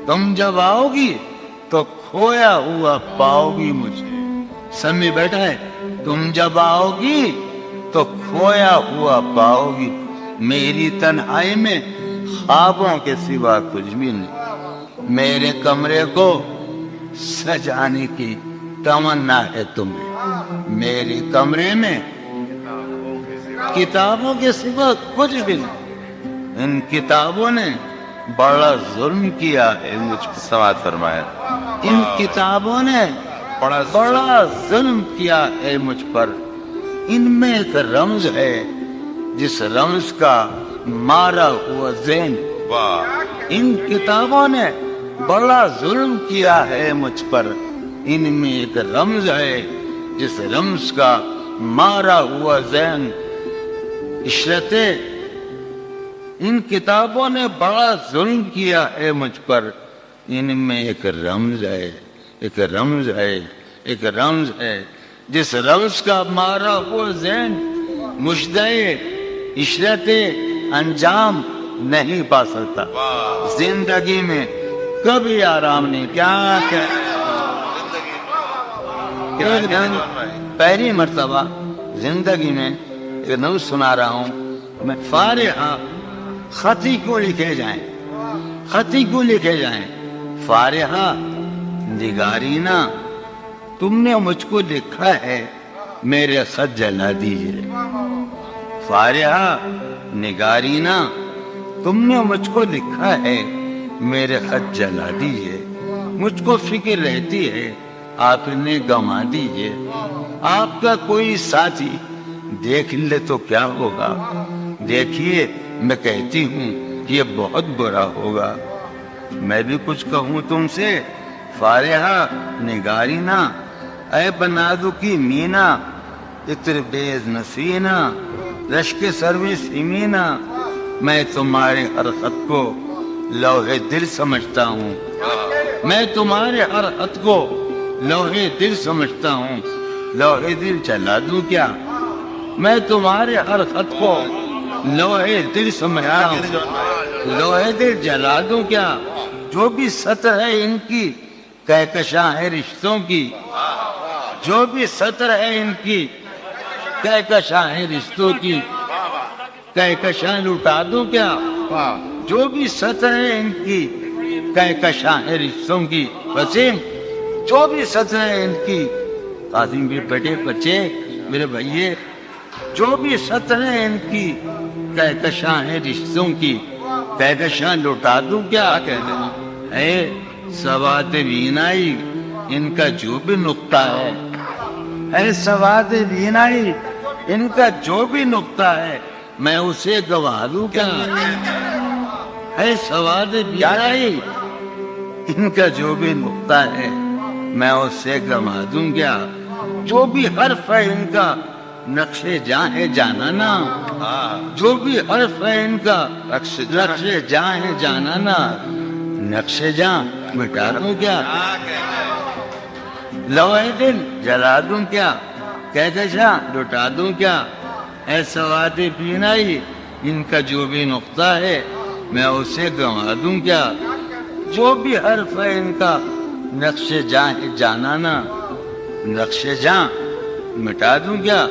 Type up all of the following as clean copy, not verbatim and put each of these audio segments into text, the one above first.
تم جب آؤ گی تو کھویا ہوا پاؤ گی مجھے. سمی بیٹھا ہے. تم جب آؤ گی تو کھویا ہوا پاؤ گی. میری تنہائی میں خوابوں کے سوا کچھ بھی نہیں. میرے کمرے کو سجانے کی تمنا ہے تمہیں. میرے کمرے میں کتابوں کے سوا کچھ بھی نہیں. ان کتابوں نے بڑا ظلم کیا ہے مجھ پر. سماعت فرمایا. ان کتابوں نے بڑا ظلم کیا ہے مجھ پر. ان میں ایک رمز ہے جس رمز کا مارا ہوا ذہن. ان کتابوں نے بڑا ظلم کیا ہے مجھ پر. ان میں ایک رمز ہے جس رمز کا مارا ہوا ذہن. عشرتِ ان کتابوں نے بڑا ظلم کیا ہے مجھ پر. ان میں ایک رمز ہے، ایک رمز ہے، ایک رمز ہے جس رمز کا مارا ہوا ذہن مجدے عشرت انجام نہیں پا سکتا. زندگی میں کبھی آرام نہیں. کیا پہلی مرتبہ زندگی میں ایک نوز سنا رہا ہوں میں. فارحہ خطی کیوں لکھے جائیں، خطی کیوں لکھے جائیں. فارحہ نگارینا تم نے مجھ کو لکھا ہے، میرے خط جلا دیجئے. فارحہ نگارینا تم نے مجھ کو لکھا ہے، میرے خط جلا دیجئے. مجھ کو فکر رہتی ہے آپ نے گنوا دیجئے. آپ کا کوئی ساتھی دیکھ لے تو کیا ہوگا. دیکھیے میں کہتی ہوں یہ بہت برا ہوگا. میں بھی کچھ کہوں تم سے. فارحہ نگارینا اے بنادو کی مینا اتر بیز نسینا رشک سروی سیمینا. میں تمہارے ہر خط کو لوہے دل سمجھتا ہوں. میں تمہارے ہر خط کو لوہے دل سمجھتا ہوں. لوہے دل جلا دوں کیا. میں تمہارے ہر خط کو لوہے دل سمجھتا ہوں. لوہے دل جلا دوں کیا. جو بھی سطر ہے ان کی کہکشاں ہے رشتوں کی. جو بھی سطر ہے ان کی کہکشاں ہے رشتوں کی. کہکشاں لٹا دوں کیا. جو بھی سطر ہے ان کی کہکشاں ہے رشتوں کی. وسیم جو بھی سطر ہے ان کی. قاسم بھی بیٹے بچے میرے بھائیے جو بھی سطر ہے ان کی کہکشاں ہے رشتوں کی. کہکشاں لٹا دوں کیا. اے سواد بینائی ان کا جو بھی نقطہ ہے. اے سواد بینائی ان کا جو بھی نقطہ ہے میں اسے گوا دوں کیا. اے سواد بینائی ان کا جو بھی نقطہ ہے میں اسے گوا دوں کیا. جو بھی حرف ہے ان کا نقش جاں ہے جانانا. جو بھی حرف ہے ان کا نقش جاں ہے جانانا. نقش جاں مٹا دوں کیا. لوہے دل جلا دوں کیا. کہکشاں لٹا دوں کیا. اے سواد بینائی ان کا جو بھی نقطہ ہے میں اسے گنوا دوں کیا. جو بھی حرف ہے ان کا نقش جاں ہے جانانا. نقش جاں مٹا دوں کیا.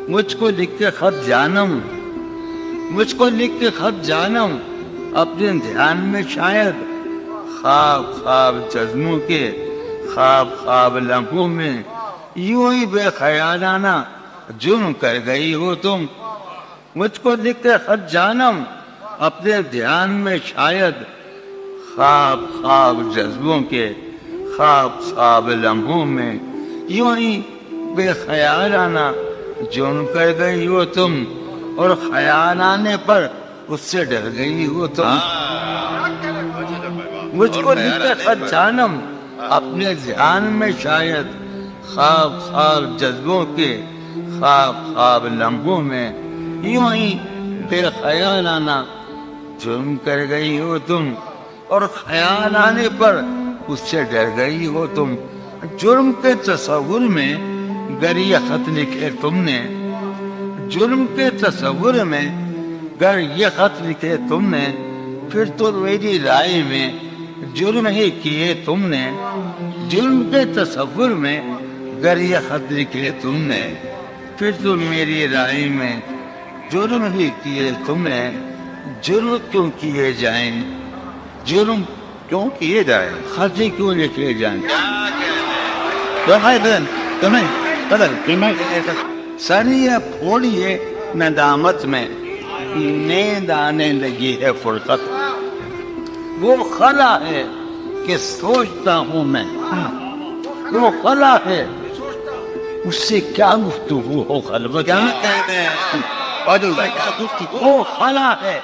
مجھ کو لکھ کے خط جانم، مجھ کو لکھ کے خط جانم اپنے دھیان میں شاید خواب خواب جذبوں کے خواب خواب لمحوں میں یوں ہی بے خیالانہ جرم کر گئی ہو تم. مجھ کو لکھ کے خط جانم اپنے دھیان میں شاید خواب خواب جذبوں کے خواب خواب لمحوں میں یوں ہی بے خیالانہ جرم کر گئی ہو تم. اور خیال آنے پر اس سے ڈر گئی ہو تم. مجھ کو لکھ کے خط جانم اپنے ذہن میں شاید خواب خواب جذبوں کے خواب خواب لمحوں میں یوں ہی بے خیالانہ جرم کر گئی ہو تم. اور خیال آنے پر اس سے ڈر گئی ہو تم. جرم کے تصور میں گر یہ خط لکھے تم نے. جرم کے تصور میں گر یہ خط لکھے تم نے پھر تو میری رائے میں جرم ہی کیے تم نے، جرم کے تصور میں گر یہ خط لکھے تم نے، پھر تو میری رائے میں جرم ہی کیے تم نے، جرم کیوں کیے جائیں، جرم کیوں کیے جائیں، خط کیوں لکھے جائیں؟ سریہ پھوڑیے ندامت میں نیند آنے لگی ہے فرقت، وہ خلا ہے کہ سوچتا ہوں میں، وہ خلا ہے اس سے کیا گفتگو ہو خلوت، کیا کہتے ہیں وہ خلا ہے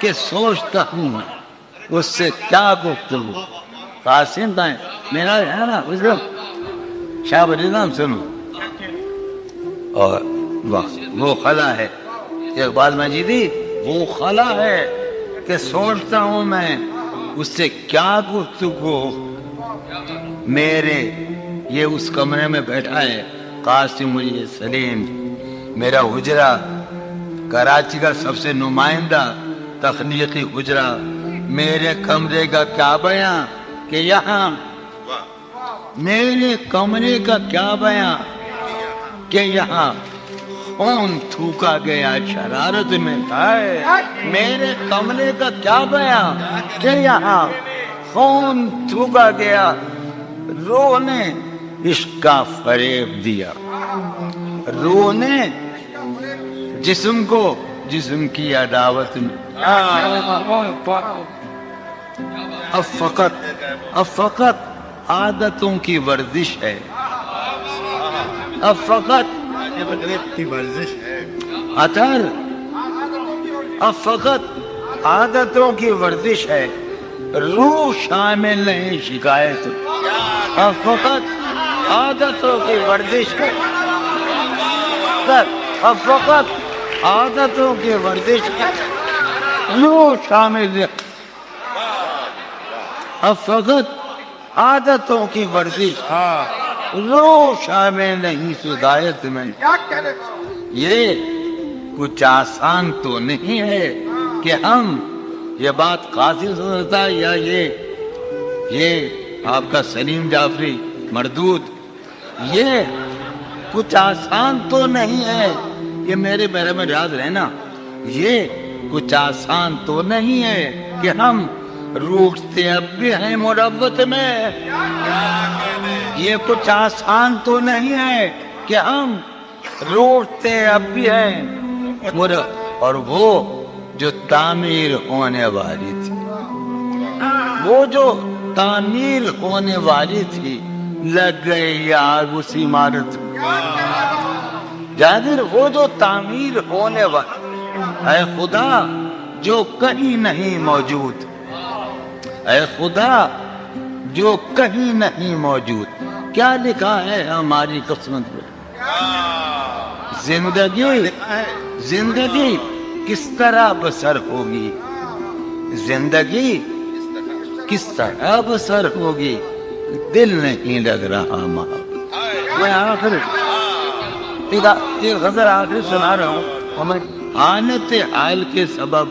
کہ سوچتا ہوں میں، اس سے کیا گفتگو۔ قاسم تھا میرا ہے نا شاہ نظام سنو، اور وہ خلا ہے اقبال مجیدی، وہ خلا ہے کہ سوچتا ہوں میں، اس سے کیا گفتگو میرے، یہ اس کمرے میں بیٹھا ہے قاسم مجید سلیم، میرا حجرہ کراچی کا سب سے نمائندہ تخلیقی حجرہ، میرے کمرے کا کیا بیاں کہ یہاں، میرے کمرے کا کیا بیاں کہ یہاں خون تھوکا گیا شرارت میں، میرے کمرے کا کیا بیاں کہ یہاں خون تھوکا گیا، روح نے عشق کا فریب دیا، روح نے جسم کو جسم کی عداوت میں، اب فقط عادتوں کی ورزش ہے، اب فقط اطہر، اب فقط عادتوں کی ورزش ہے، روح شامل نہیں شکایت، اب فقط عادتوں کی ورزش ہے، اب فقط عادتوں کی ورزش ہے، روح شامل، اب فقط عادتوں کی ورزش، روح شامل نہیں ہدایت میں، یہ کچھ آسان تو نہیں ہے کہ ہم، یہ بات قاسم سمجھتا ہے یا یہ آپ کا سلیم جعفری مردود، یہ کچھ آسان تو نہیں ہے، یہ میرے بارے میں یاد رہنا، یہ کچھ آسان تو نہیں ہے کہ ہم روٹتے اب بھی ہیں مروت میں، یہ کچھ آسان تو نہیں ہے کہ ہم روٹتے اب بھی ہیں، اور وہ جو تعمیر ہونے والی تھی، وہ جو تعمیر ہونے والی تھی، لگ گئی آگ اس عمارت میں، جادر وہ جو تعمیر ہونے والی، اے خدا جو کہیں نہیں موجود، اے خدا جو کہیں نہیں موجود، کیا لکھا ہے ہماری قسمت میں، زندگی کس طرح بسر ہوگی، زندگی کس طرح بسر ہوگی، دل نہیں لگ رہا ماں۔ میں آخر ایک غزل آخر سنا رہا ہوں، حالت حال کے سبب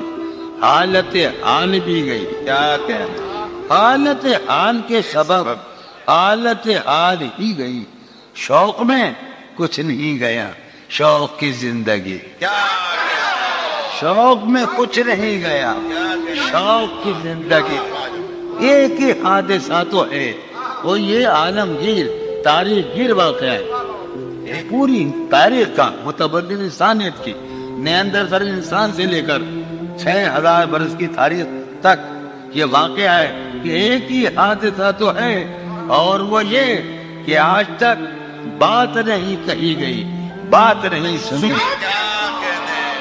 حالت حال بھی گئی، کیا کہ حالت حال کے سبب حالت حال ہی گئی، شوق میں کچھ نہیں گیا، شوق کی زندگی، شوق میں کچھ نہیں گیا، شوق کی زندگی، ایک ہی حادثہ تو ہے، وہ یہ عالمگیر تاریخ گیر واقعہ ہے، پوری تاریخ کا متبدل انسانیت کی، نیاندرتال انسان سے لے کر 6000 برس کی تاریخ تک یہ واقعہ ہے کہ ایک ہی حادثہ تو ہے، اور وہ یہ کہ آج تک بات نہیں کہی گئی، بات نہیں سنی،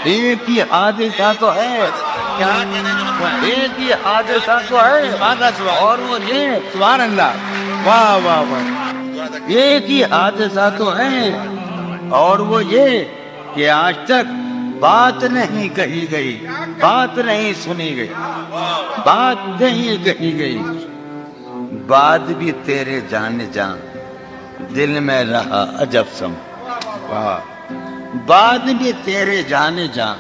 ایک ہی حادثہ تو ہے، ایک ہی حادثہ تو ہے، اور وہ یہ، سبحان اللہ، واہ واہ واہ، ایک ہی حادثہ تو ہے، اور وہ یہ کہ آج تک بات نہیں کہی گئی، بات نہیں سنی گئی، بات نہیں کہی گئی، بات بھی تیرے جان جان دل میں رہا عجب سم، بات بھی تیرے جان جان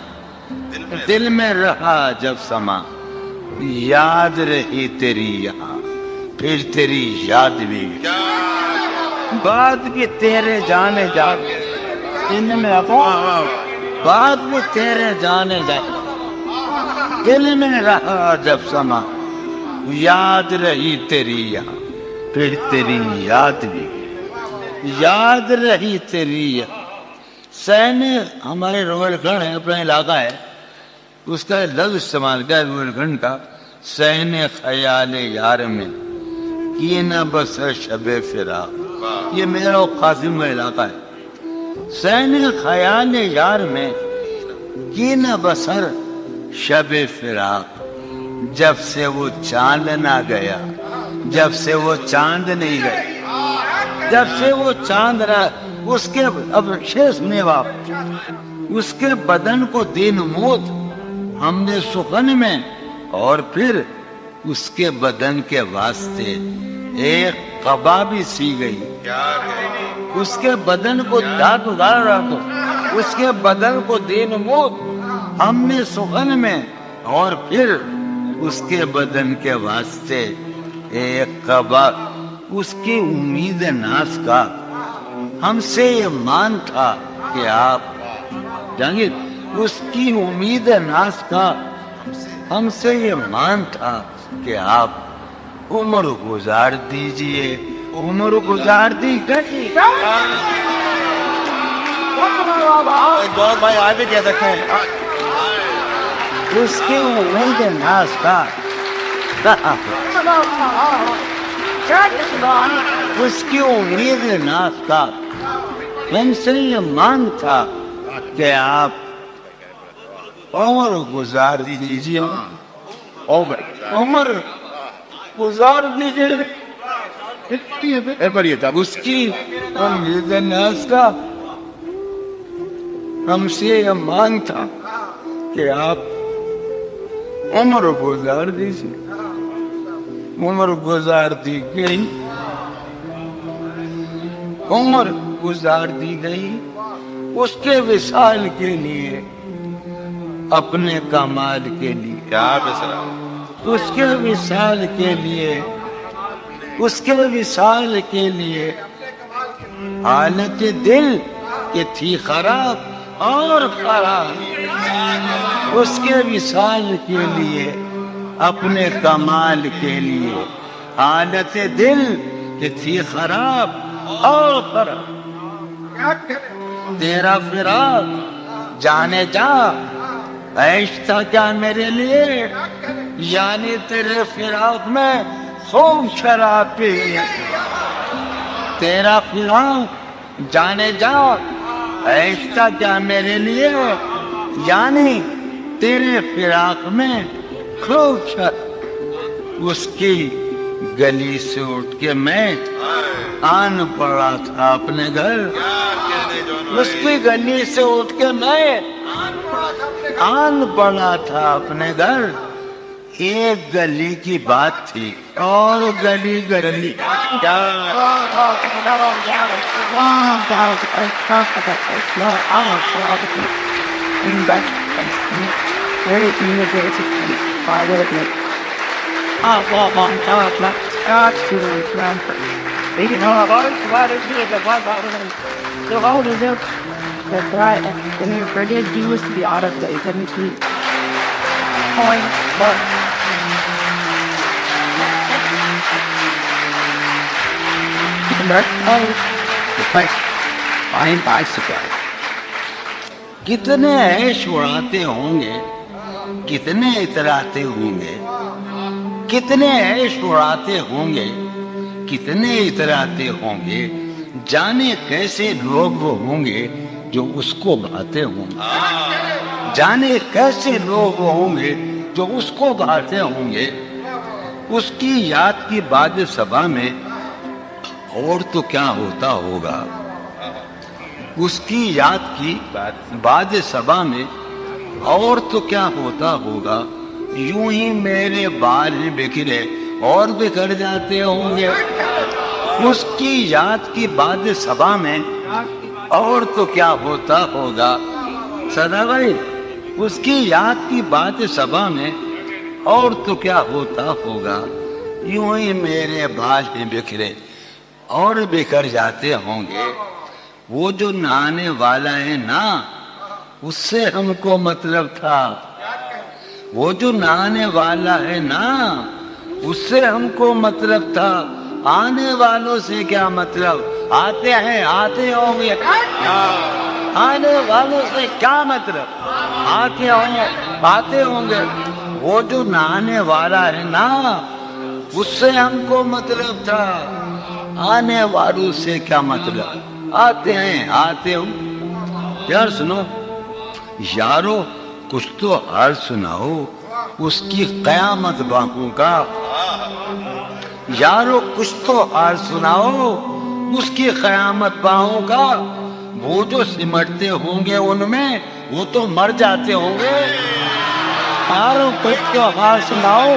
دل میں رہا عجب سما، یاد رہی تیری یہاں پھر تیری یاد بھی بات بھی تیرے جانے جا ان میں بات بھی تیرے جانے جا دل میں رہا جب سما یاد رہی تیری یاد پھر تیری یاد بھی یاد رہی تیری یاد. سین ہمارے روہیل گڑھ ہے اپنا علاقہ ہے اس کا لفظ استعمال کیا روہیل گڑھ کا سین خیال یار میں کی نہ بسر شب فراق. یہ میرا قاسم کا علاقہ ہے. سین خیال یار میں کی نہ بسر شب فراق جب سے وہ چاند نہ گیا جب سے وہ چاند نہیں گیا جب سے وہ چاند رہا اس کے اب شیر سنے باپ اس کے بدن کو دین موت ہم نے سخن میں اور پھر اس کے بدن کے واسطے ایک قبا بھی سی گئی. اس کے بدن کو داد ادار رہا تو اس کے بدن کو دین موت ہم نے سخن میں اور پھر اس کے بدن کے واسطے ایک قبا. اس کی امید ناز کا ہم سے یہ مان تھا کہ آپ جانگیر اس کی امید ناز کا ہم سے یہ مان تھا کہ آپ عمر گزار دیجئے عمر گزار دی گئی. بھائی آگے کہہ سکتے ہیں اس کی امید ناز کا اس کی امید ناز کا ہم سے یہ مان تھا کہ آپ عمر گزار دیجیے عمر گزار دیجیے. اس کی امید ناز کا ہم سے یہ مان تھا کہ آپ عمر گزار دیجیے. عمر گزار دی گئی عمر گزار دی گئی اس کے وصال کے لیے اپنے کمال کے لیے اس کے وصال کے لیے اس کے وصال کے لیے حالت دل کہ تھی خراب اور خراب اس کے وصال کے لیے اپنے کمال کے لیے حالت دل کہ تھی خراب اور خراب. تیرا فراق جانے جا عیش تھا کیا میرے لیے یعنی تیرے فراق میں خوب شراب پی. تیرا فراق جانے جا عیش تھا کیا میرے لیے یعنی تیرے فراق میں خوب شراب. اس کی گلی سے اٹھ کے میں آن پڑا تھا اپنے گھر. اس کی گلی سے اٹھ کے میں آن پڑا تھا اپنے گھر. ایک گلی کی بات تھی اور گلی گلی کتنے عیش اڑاتے ہوں گے کتنے اتراتے ہوں گے کتنے عیش اڑاتے ہوں گے کتنے اتراتے ہوں گے جانے کیسے لوگ وہ ہوں گے جو اس کو بھاتے ہوں گے جانے کیسے لوگ وہ ہوں گے جو اس کو بھاتے ہوں گے. اس کی یاد کی باد صبا میں اور تو کیا ہوتا ہوگا اس کی یاد کی باد صبا میں اور تو کیا ہوتا ہوگا. یوں ہی میرے بال بکھرے اور بکھر جاتے ہوں گے. اس کی یاد کی باد صبا میں اور تو کیا ہوتا ہوگا. سدا بھائی اس کی یاد کی باد صبا میں اور تو کیا ہوتا ہوگا. یوں ہی میرے بال ہیں بکھرے اور بکھر جاتے ہوں گے. وہ جو نہانے والا ہے نا اس سے ہم کو مطلب تھا. وہ جو نہانے والا ہے نا اس سے ہم کو مطلب تھا. آنے والوں سے کیا مطلب؟ آتے ہیں آتے ہوں گے. آنے والوں سے کیا مطلب؟ آتے ہوں گے. وہ جو نہانے والا ہے نا اس سے ہم کو مطلب تھا. آنے والوں سے کیا مطلب؟ آتے ہیں آتے ہوں. یار سنو یارو کچھ تو حال سناؤ اس کی قیامت باقوں کا. یارو کچھ تو حال سناؤ اس کی قیامت باہوں کا. وہ جو سمٹتے ہوں گے ان میں وہ تو مر جاتے ہوں گے. یارو کچھ تو حال سناؤ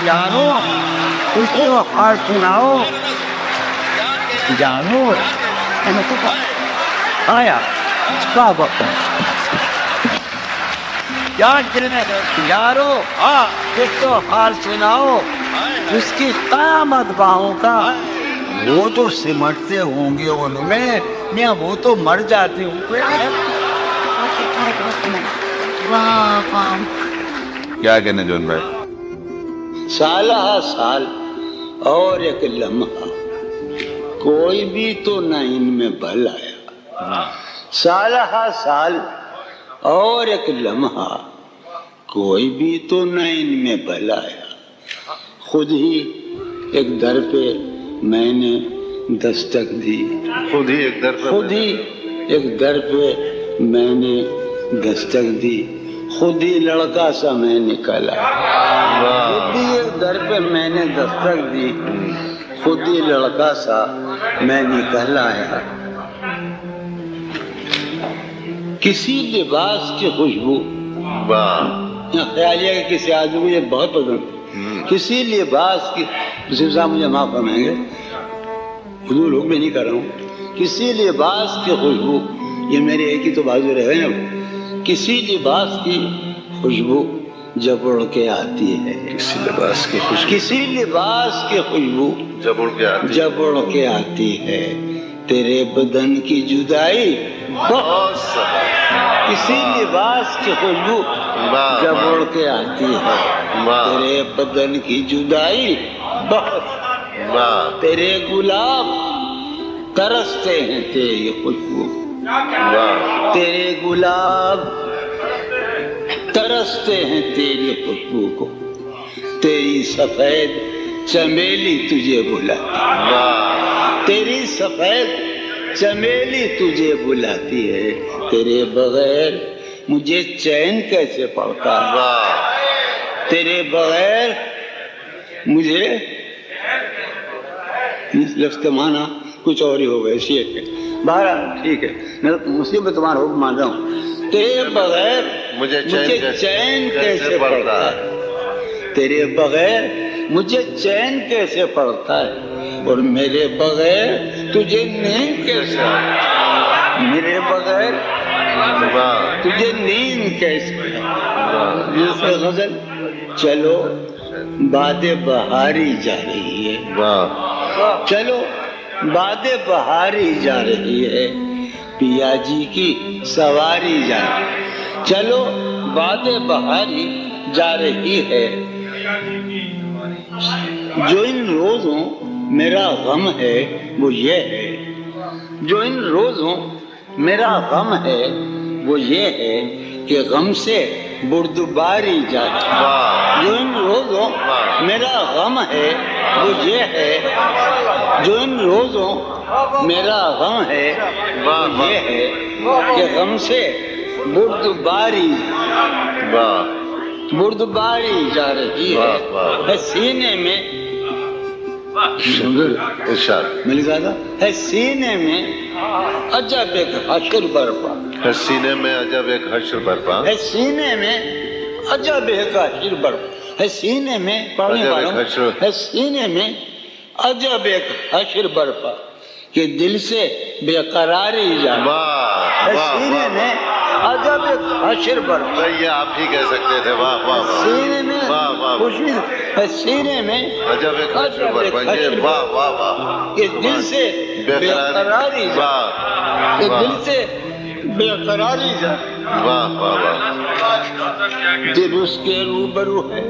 یارو کچھ تو حال سناؤ. یارو آیا کیا بات یارو کچھ تو حال سناؤ اس کی قیامت باہوں کا. وہ جو سمٹتے ہوں گے ان میں وہ تو مر جاتے ہوں گے. کیا کہنے جون بھائی؟ سالہ سال اور ایک لمحہ کوئی بھی تو نہ ان میں بھل آیا. سالہ سال اور ایک لمحہ کوئی بھی تو نہ ان میں بھل آیا. خود ہی ایک در پہ میں نے دستک دی. خود ہی ایک در پہ میں نے دستک دی. خود ہی لڑکا سا میں نکلا. خود ہی ایک در پہ میں نے دستک دی. خود ہی لڑکا سا میں نکل آیا. کسی لباس کی خوشبو خیال ہے کہ کسی آدمی کو یہ بہت پسند. کسی لباس کی مجھے معاف فرمائیں گے حضور لوگ میں نہیں کر رہا ہوں. کسی لباس کی خوشبو یہ میرے ایک ہی تو بازو رہے نا. کسی لباس کی خوشبو جب اڑ کے آتی ہے. کسی لباس کی خوشبو جب اڑ کے آتی ہے. تیرے بدن کی جدائی کسی لباس کی خوشبو جب اڑ کے آتی ہے. تیرے بدن کی جدائی بہت. تیرے گلاب ترستے ہیں تیری خوشبو. تیرے گلاب ترستے ہیں تیری خوشبو کو. تیری سفید چمیلی تجھے بلاتی. تیری سفید چمیلی تجھے بلاتی ہے. تیرے بغیر مجھے چین کیسے پڑتا ہے. تیرے بغیر مجھے لفظ کا معنی کچھ اور ہی ہوگا. اسی ہے بہرحال ٹھیک ہے میں مصیبت تمہارا حکم مان رہا ہوں. تیرے بغیر مجھے چین کیسے پڑتا ہے. تیرے بغیر مجھے چین کیسے پڑتا ہے. اور میرے بغیر تجھے نیند کیسے. میرے بغیر تجھے نیند کیسے. دوسرے غزل چلو باد بہاری جا رہی ہے. چلو باد بہاری جا رہی ہے. پیا جی کی سواری جا رہی ہے. چلو باد بہاری جا رہی ہے. جو ان روزوں میرا غم ہے وہ یہ ہے. جو ان روزوں میرا غم ہے وہ یہ ہے کہ غم سے بردباری جاتی. جو ان روزوں میرا غم ہے وہ یہ ہے. جو ان روزوں میرا غم ہے وہ یہ ہے کہ غم سے بردباری جا رہی ہے. سینے میں میں لکھا تھا ہے سینے میں عجب ایک حشر برپا. سینے میں عجب ایک حشر برپا. ہے سینے میں عجب ایک حشر برپا. ہے سینے میں پڑھنے والوں ہے سینے میں عجب ایک حشر برپا کہ دل سے بے قراری جائے. ہے سینے میں عجب ایک حشر برپا. یہ آپ ہی کہہ سکتے تھے. واہ واہ سینے میں خوشی سینے میں عجب ایک حشر برپا. یہ واہ واہ واہ. کہ دل سے بے قراری جا، واہ کہ واہ دل سے بے قراری جا. واہ واہ واہ. دل اس کے روبرو ہے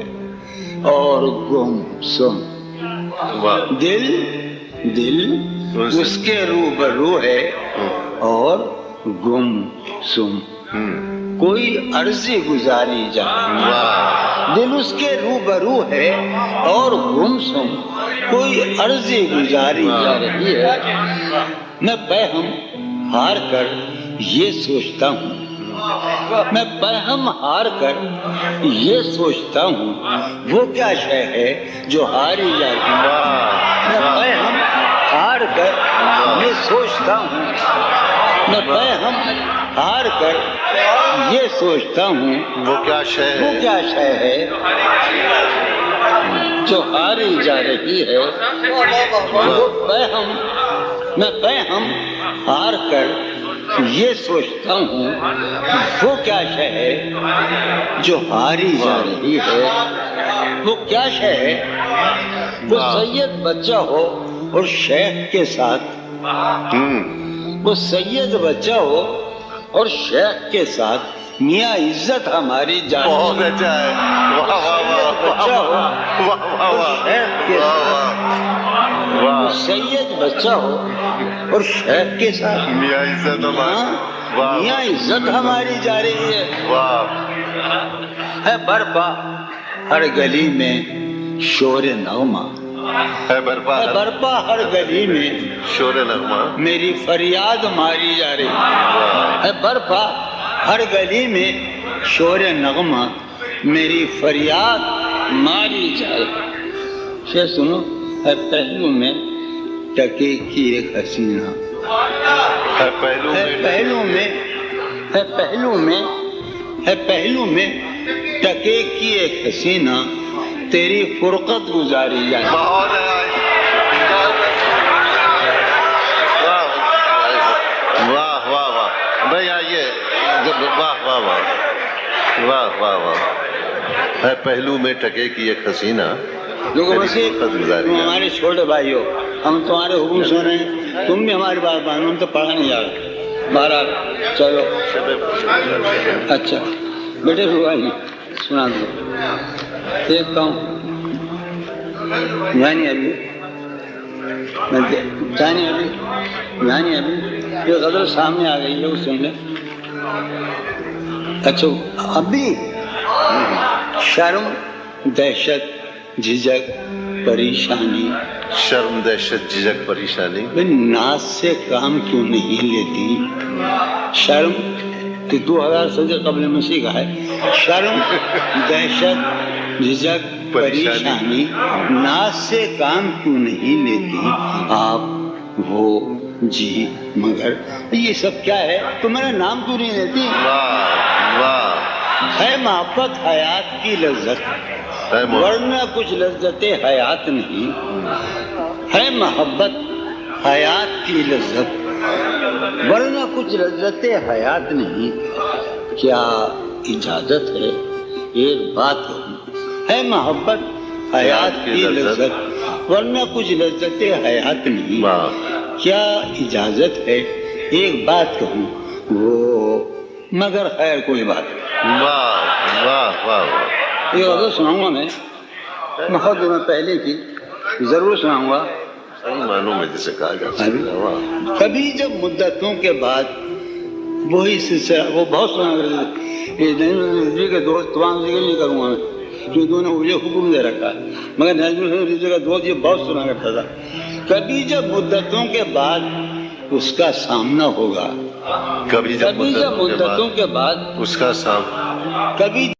اور گم سم. واہ. دل اس کے روبرو ہے اور گم سم. کوئی عرضی گزاری جا. واہ. دل اس کے روبرو ہے اور گم سم، کوئی عرضی گزاری جا رہی ہے. میں بہم ہار کر یہ سوچتا ہوں، میں بہم ہار کر یہ سوچتا ہوں، وہ کیا شے ہے جو ہاری جاتی ہے. میں بہم ہار کر یہ سوچتا ہوں، میں بہم ہار کر یہ سوچتا ہوں، وہ کیا شے وہ ہے کیا شے ہے جو ہاری جا رہی ہے. وہ بہم، میں بہم ہار کر یہ سوچتا ہوں، وہ کیا شے ہے جو ہاری جا رہی ہے. وہ کیا شے ہے؟ وہ سید بچہ ہو اور شیخ کے ساتھ، وہ سید بچہ ہو اور شیخ کے ساتھ میاں عزت ہماری جان. بہت اچھا ہے. واہ واہ واہ بچہ ہو واہ واہ اور شیخ کے واہ ساتھ، واہ. وہ سید بچہ ہو اور شیخ کے ساتھ میاں عزت ہماری. واہ میاں عزت ہماری جا رہی ہے. واہ. ہے برپا ہر گلی میں شور نغمہ، ہے برپا ہے برپا ہر گلی میں شور نغمہ. میری فریاد ماری جا رہی ہے. برپا ہر گلی میں شور نغمہ میری فریاد ماری جا رہی. شعر سنو. ہے پہلو میں ٹکے کی ایک حسینہ، ہے پہلو ہے میں پہلو میں، ہے پہلو میں، ہے پہلو میں ٹکے کی ایک حسینہ، تیری فرقت گزاری جائے. بہت ہے. واہ واہ واہ. بھائی آئیے. واہ واہ واہ واہ واہ واہ. ہے پہلو میں ٹکے کی ایک حسینہ، لوگوں میں سے فرقت گزاری تم جائے. ہمارے چھوٹے بھائی ہو، ہم تمہارے حکم سن رہے ہیں، تم بھی ہماری بات مانو. ہم تو پڑھا نہیں جا رہے. بہرحال چلو. اچھا بیٹے بھائی سنا دو. دیکھتا ہوں یعنی ابھی یہ غزل سامنے آ گئی ہے، وہ سن لیں. اچھا ابھی شرم دہشت جھجک پریشانی، شرم دہشت جھجک پریشانی. ناز سے کام کیوں نہیں لیتی. شرم تو 2000 صدی قبل مسیح کا ہے. شرم دہشت جھجک پریشانی، ناز سے کام کیوں نہیں لیتی آپ وہ جی مگر. یہ سب کیا ہے؟ تمہارا نام کیوں نہیں لیتی؟ واہ واہ. ہے محبت حیات کی لذت، ورنہ کچھ لذت حیات نہیں. ہے محبت حیات کی لذت، ورنہ کچھ لذت حیات نہیں. کیا اجازت ہے ایک بات کہوں؟ ہے محبت حیات کی لذت، ورنہ کچھ لذت حیات نہیں. کیا اجازت ہے ایک بات کہوں؟ وہ مگر خیر کوئی بات نہیں. واہ واہ واہ. یہ غزل سناؤں گا میں بہت دنوں پہلے کی، ضرور سناؤں گا. صحیح معنوں میں جسے کہا جاتا ہے. کبھی جب مدتوں کے بعد وہی سلسلہ، وہ بہت سنا کرتے تھے. رضوی کے دوست تمام ذکر نہیں کروں گا میں کیونکہ انہوں نے مجھے حکم دے رکھا ہے، مگر نظم رضوی کا دوست یہ بہت سنا کرتا تھا. کبھی جب مدتوں کے بعد اس کا سامنا ہوگا، کبھی جب مدتوں کے بعد اس کا سامنا، کبھی